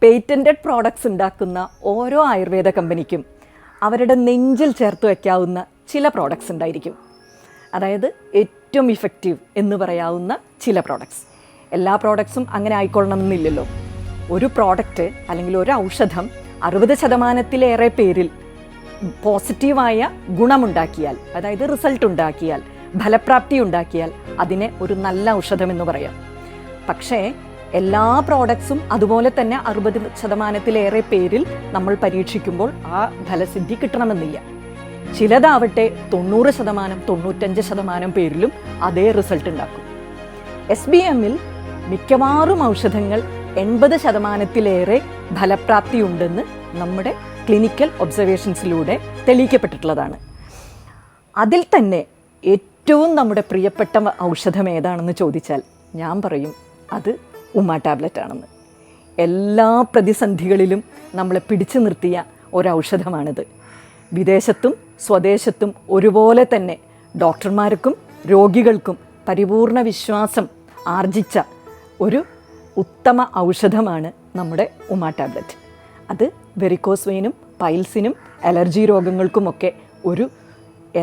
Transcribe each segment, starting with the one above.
Patented products ഉണ്ടാക്കുന്ന ഓരോ ആയുർവേദ കമ്പനിക്കും അവരുടെ നെഞ്ചിൽ ചേർത്ത് വയ്ക്കാവുന്ന ചില പ്രോഡക്ട്സ് ഉണ്ടായിരിക്കും. അതായത് ഏറ്റവും ഇഫക്റ്റീവ് എന്ന് പറയാവുന്ന ചില പ്രോഡക്ട്സ്. എല്ലാ പ്രോഡക്ട്സും അങ്ങനെ ആയിക്കൊള്ളണമെന്നില്ലല്ലോ. ഒരു പ്രോഡക്റ്റ് അല്ലെങ്കിൽ ഒരു ഔഷധം 60% പേരിൽ പോസിറ്റീവായ ഗുണമുണ്ടാക്കിയാൽ, അതായത് റിസൾട്ട് ഉണ്ടാക്കിയാൽ, ഫലപ്രാപ്തി ഉണ്ടാക്കിയാൽ അതിനെ ഒരു നല്ല ഔഷധം എന്ന് പറയാം. പക്ഷേ എല്ലാ പ്രോഡക്ട്സും അതുപോലെ തന്നെ 60% പേരിൽ നമ്മൾ പരീക്ഷിക്കുമ്പോൾ ആ ഫലസിദ്ധി കിട്ടണമെന്നില്ല. ചിലതാവട്ടെ 90%, 95% പേരിലും അതേ റിസൾട്ട് ഉണ്ടാക്കും. SBMൽ മിക്കവാറും ഔഷധങ്ങൾ 80% ഫലപ്രാപ്തി ഉണ്ടെന്ന് നമ്മുടെ ക്ലിനിക്കൽ ഒബ്സർവേഷൻസിലൂടെ തെളിയിക്കപ്പെട്ടിട്ടുള്ളതാണ്. അതിൽ തന്നെ ഏറ്റവും നമ്മുടെ പ്രിയപ്പെട്ട ഔഷധം ഏതാണെന്ന് ചോദിച്ചാൽ ഞാൻ പറയും അത് ഉമ ടാബ്ലറ്റ് ആണെന്ന്. എല്ലാ പ്രതിസന്ധികളിലും നമ്മളെ പിടിച്ചു നിർത്തിയ ഒരൗഷധമാണിത്. വിദേശത്തും സ്വദേശത്തും ഒരുപോലെ തന്നെ ഡോക്ടർമാർക്കും രോഗികൾക്കും പരിപൂർണ വിശ്വാസം ആർജിച്ച ഒരു ഉത്തമ ഔഷധമാണ് നമ്മുടെ ഉമ ടാബ്ലറ്റ്. അത് വെരിക്കോസ് വെയിനും പൈൽസിനും അലർജി രോഗങ്ങൾക്കുമൊക്കെ ഒരു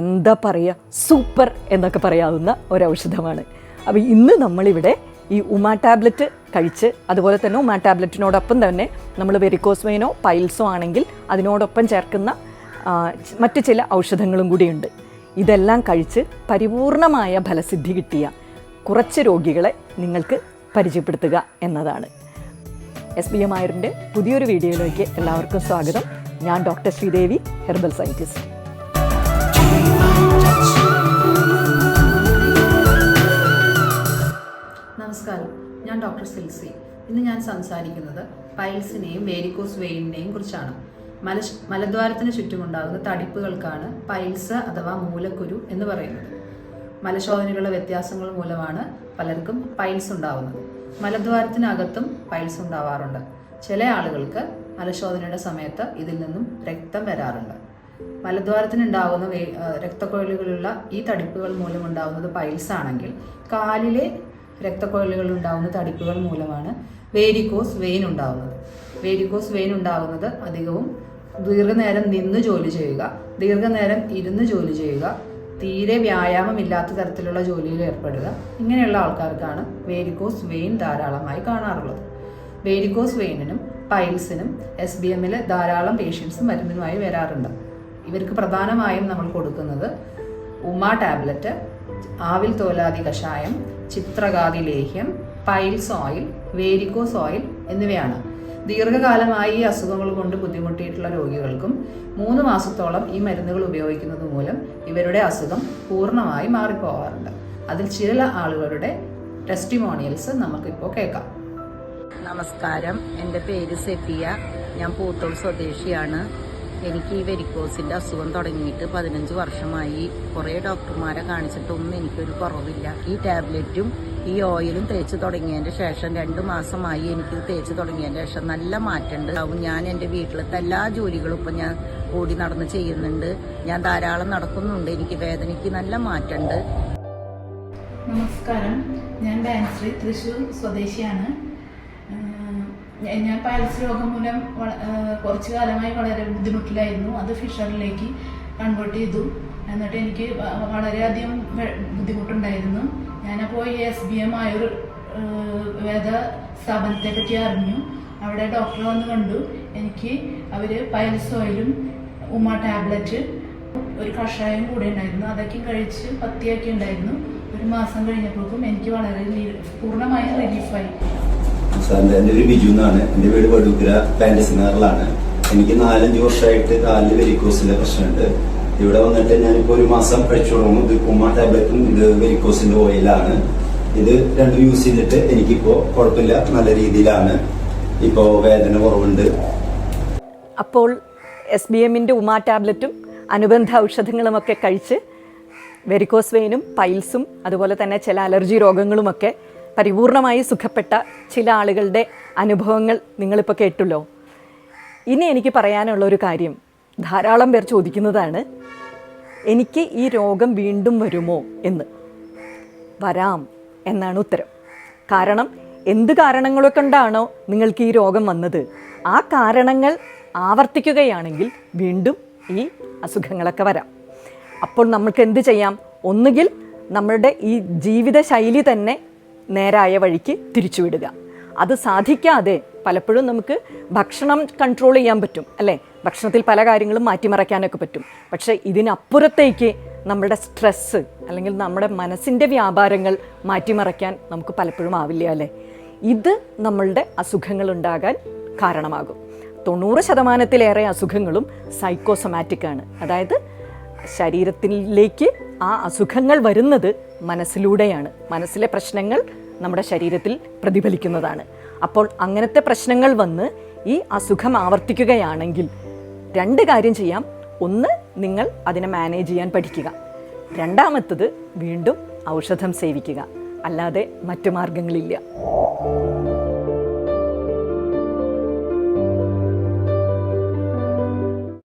എന്താ പറയുക, സൂപ്പർ എന്നൊക്കെ പറയാവുന്ന ഒരൗഷധമാണ്. അപ്പോൾ ഇന്ന് നമ്മളിവിടെ ഈ ഉമ ടാബ്ലറ്റ് കഴിച്ച്, അതുപോലെ തന്നെ ഉമ ടാബ്ലറ്റിനോടൊപ്പം തന്നെ നമ്മൾ വെരിക്കോസ് വെയിനോ പൈൽസോ ആണെങ്കിൽ അതിനോടൊപ്പം ചേർക്കുന്ന മറ്റ് ചില ഔഷധങ്ങളും കൂടിയുണ്ട്. ഇതെല്ലാം കഴിച്ച് പരിപൂർണമായ ഫലസിദ്ധി കിട്ടിയ കുറച്ച് രോഗികളെ നിങ്ങൾക്ക് പരിചയപ്പെടുത്തുക എന്നതാണ്. SBM ആയുറിൻ്റെ പുതിയൊരു വീഡിയോയിലേക്ക് എല്ലാവർക്കും സ്വാഗതം. ഞാൻ ഡോക്ടർ ശ്രീദേവി, ഹെർബൽ സയൻറ്റിസ്റ്റ്. നമസ്കാരം, ഞാൻ ഡോക്ടർ സിൽസി. ഇന്ന് ഞാൻ സംസാരിക്കുന്നത് പൈൽസിനെയും വേരിക്കോസ് വെയിനിനെയും കുറിച്ചാണ്. മലദ്വാരത്തിന് ചുറ്റുമുണ്ടാകുന്ന തടിപ്പുകൾക്കാണ് പൈൽസ് അഥവാ മൂലക്കുരു എന്ന് പറയുന്നത്. മലശോധനകളുടെ വ്യത്യാസങ്ങൾ മൂലമാണ് പലർക്കും പൈൽസ് ഉണ്ടാവുന്നത്. മലദ്വാരത്തിനകത്തും പൈൽസ് ഉണ്ടാവാറുണ്ട്. ചില ആളുകൾക്ക് മലശോധനയുടെ സമയത്ത് ഇതിൽ നിന്നും രക്തം വരാറുണ്ട്. മലദ്വാരത്തിനുണ്ടാകുന്ന രക്തക്കൊഴലുകളുള്ള ഈ തടിപ്പുകൾ മൂലമുണ്ടാകുന്നത് പൈൽസ് ആണെങ്കിൽ, കാലിലെ രക്തക്കൊഴലുകൾ ഉണ്ടാകുന്ന തടിപ്പുകൾ മൂലമാണ് വേരിക്കോസ് വെയിൻ ഉണ്ടാകുന്നത്. വേരിക്കോസ് വെയിൻ ഉണ്ടാകുന്നത് അധികവും ദീർഘനേരം നിന്ന് ജോലി ചെയ്യുക, ദീർഘനേരം ഇരുന്ന് ജോലി ചെയ്യുക, തീരെ വ്യായാമമില്ലാത്ത തരത്തിലുള്ള ജോലിയിൽ ഏർപ്പെടുക, ഇങ്ങനെയുള്ള ആൾക്കാർക്കാണ് വേരിക്കോസ് വെയിൻ ധാരാളമായി കാണാറുള്ളത്. വേരിക്കോസ് വെയിനിനും പൈൽസിനും SBMൽ ധാരാളം പേഷ്യൻസ് മരുന്നുമായി വരാറുണ്ട്. ഇവർക്ക് പ്രധാനമായും നമ്മൾ കൊടുക്കുന്നത് ഉമ ടാബ്ലറ്റ്, ആവിൽ തോലാദി കഷായം, ചിത്രകാതി ലേഹ്യം, പൈൽസ് ഓയിൽ, വേരിക്കോസ് ഓയിൽ എന്നിവയാണ്. ദീർഘകാലമായി ഈ അസുഖങ്ങൾ കൊണ്ട് ബുദ്ധിമുട്ടിയിട്ടുള്ള രോഗികൾക്കും 3 മാസത്തോളം ഈ മരുന്നുകൾ ഉപയോഗിക്കുന്നത് മൂലം ഇവരുടെ അസുഖം പൂർണ്ണമായി മാറിപ്പോകാറുണ്ട്. അതിൽ ചില ആളുകളുടെ ടെസ്റ്റിമോണിയൽസ് നമുക്കിപ്പോൾ കേൾക്കാം. നമസ്കാരം, എൻ്റെ പേര് സെഫിയ. ഞാൻ പൂത്തോൾ സ്വദേശിയാണ്. എനിക്ക് ഈ വെരിക്കോസിൻ്റെ അസുഖം തുടങ്ങിയിട്ട് 15 വർഷമായി. കുറേ ഡോക്ടർമാരെ കാണിച്ചിട്ടൊന്നും എനിക്കൊരു കുറവില്ല. ഈ ടാബ്ലറ്റും ഈ ഓയിലും തേച്ച് തുടങ്ങിയതിൻ്റെ ശേഷം 2 മാസമായി എനിക്ക് തേച്ച് തുടങ്ങിയതിൻ്റെ ശേഷം നല്ല മാറ്റമുണ്ട്. ഞാൻ എൻ്റെ വീട്ടിലത്തെ എല്ലാ ജോലികളും ഇപ്പം ഞാൻ ഓടി നടന്ന് ചെയ്യുന്നുണ്ട്. ഞാൻ ധാരാളം നടക്കുന്നുണ്ട്. എനിക്ക് വേദനയ്ക്ക് നല്ല മാറ്റമുണ്ട്. നമസ്കാരം, ഞാൻ ഡാൻശ്രീ, തൃശ്ശൂർ സ്വദേശിയാണ്. ഞാൻ പൈൽസ് രോഗം മൂലം കുറച്ചു കാലമായി വളരെ ബുദ്ധിമുട്ടിലായിരുന്നു. അത് ഫിഷറിലേക്ക് കൺവേർട്ട് ചെയ്തു. എന്നിട്ട് എനിക്ക് വളരെയധികം ബുദ്ധിമുട്ടുണ്ടായിരുന്നു. ഞാനപ്പോൾ ഈ SBM ആയുർ വേദ സ്ഥാപനത്തെ പറ്റി അറിഞ്ഞു. അവിടെ ഡോക്ടറെ വന്ന് കണ്ടു. എനിക്ക് അവർ പൈൽസ് ഓയിലും ഉമ ടാബ്ലറ്റ് ഒരു കഷായം കൂടെ ഉണ്ടായിരുന്നു. അതൊക്കെ കഴിച്ച് പത്തിയാക്കി ഉണ്ടായിരുന്നു. 1 മാസം കഴിഞ്ഞപ്പോഴേക്കും എനിക്ക് വളരെ പൂർണ്ണമായും റിലീഫായി. എൻ്റെ ഒരു ബിജു എന്നാണ്. എൻ്റെ വീട് വടൂക്കര പാൻഡസിനാറിലാണ്. എനിക്ക് 4-5 വർഷമായിട്ട് കാലിൽ വെരിക്കോസിന്റെ പ്രശ്നമുണ്ട്. ഇവിടെ വന്നിട്ട് ഞാനിപ്പോൾ 1 മാസം കഴിച്ചു തുടങ്ങും. ഇത് ഉമ ടാബ്ലറ്റും ഇത് വെരിക്കോസിന്റെ ഓയിലാണ്. ഇത് രണ്ടും യൂസ് ചെയ്തിട്ട് എനിക്കിപ്പോൾ കുഴപ്പമില്ല, നല്ല രീതിയിലാണ്. ഇപ്പോൾ വേദന കുറവുണ്ട്. അപ്പോൾ SBMൻ്റെ ഉമ ടാബ്ലറ്റും അനുബന്ധ ഔഷധങ്ങളുമൊക്കെ കഴിച്ച് വെരിക്കോസ് വെയിനും പൈൽസും അതുപോലെ തന്നെ ചില അലർജി രോഗങ്ങളുമൊക്കെ പരിപൂർണമായി സുഖപ്പെട്ട ചില ആളുകളുടെ അനുഭവങ്ങൾ നിങ്ങളിപ്പോൾ കേട്ടല്ലോ. ഇനി എനിക്ക് പറയാനുള്ള ഒരു കാര്യം, ധാരാളം പേർ ചോദിക്കുന്നതാണ്, എനിക്ക് ഈ രോഗം വീണ്ടും വരുമോ എന്ന്. വരാം എന്നാണ് ഉത്തരം. കാരണം എന്ത് കാരണങ്ങളെ കൊണ്ടാണോ നിങ്ങൾക്ക് ഈ രോഗം വന്നത്, ആ കാരണങ്ങൾ ആവർത്തിക്കുകയാണെങ്കിൽ വീണ്ടും ഈ അസുഖങ്ങളൊക്കെ വരാം. അപ്പോൾ നമുക്ക് എന്ത് ചെയ്യാം? ഒന്നുകിൽ നമ്മളുടെ ഈ ജീവിതശൈലി തന്നെ നേരായ വഴിക്ക് തിരിച്ചുവിടുക. അത് സാധിക്കാതെ പലപ്പോഴും നമുക്ക് ഭക്ഷണം കൺട്രോൾ ചെയ്യാൻ പറ്റും അല്ലേ, ഭക്ഷണത്തിൽ പല കാര്യങ്ങളും മാറ്റിമറയ്ക്കാനൊക്കെ പറ്റും. പക്ഷേ ഇതിനപ്പുറത്തേക്ക് നമ്മുടെ സ്ട്രെസ്സ് അല്ലെങ്കിൽ നമ്മുടെ മനസ്സിൻ്റെ വ്യാപാരങ്ങൾ മാറ്റിമറയ്ക്കാൻ നമുക്ക് പലപ്പോഴും ആവില്ല അല്ലേ. ഇത് നമ്മളുടെ അസുഖങ്ങൾ ഉണ്ടാകാൻ കാരണമാകും. 90% അസുഖങ്ങളും സൈക്കോസൊമാറ്റിക് ആണ്. അതായത് ശരീരത്തിലേക്ക് ആ അസുഖങ്ങൾ വരുന്നത് മനസ്സിലൂടെയാണ്. മനസ്സിലെ പ്രശ്നങ്ങൾ നമ്മുടെ ശരീരത്തിൽ പ്രതിഫലിക്കുന്നതാണ്. അപ്പോൾ അങ്ങനത്തെ പ്രശ്നങ്ങൾ വന്ന് ഈ അസുഖം ആവർത്തിക്കുകയാണെങ്കിൽ 2 കാര്യം ചെയ്യാം. ഒന്ന്, നിങ്ങൾ അതിനെ മാനേജ് ചെയ്യാൻ പഠിക്കുക. രണ്ടാമത്തത്, വീണ്ടും ഔഷധം സേവിക്കുക. അല്ലാതെ മറ്റു മാർഗങ്ങളില്ല.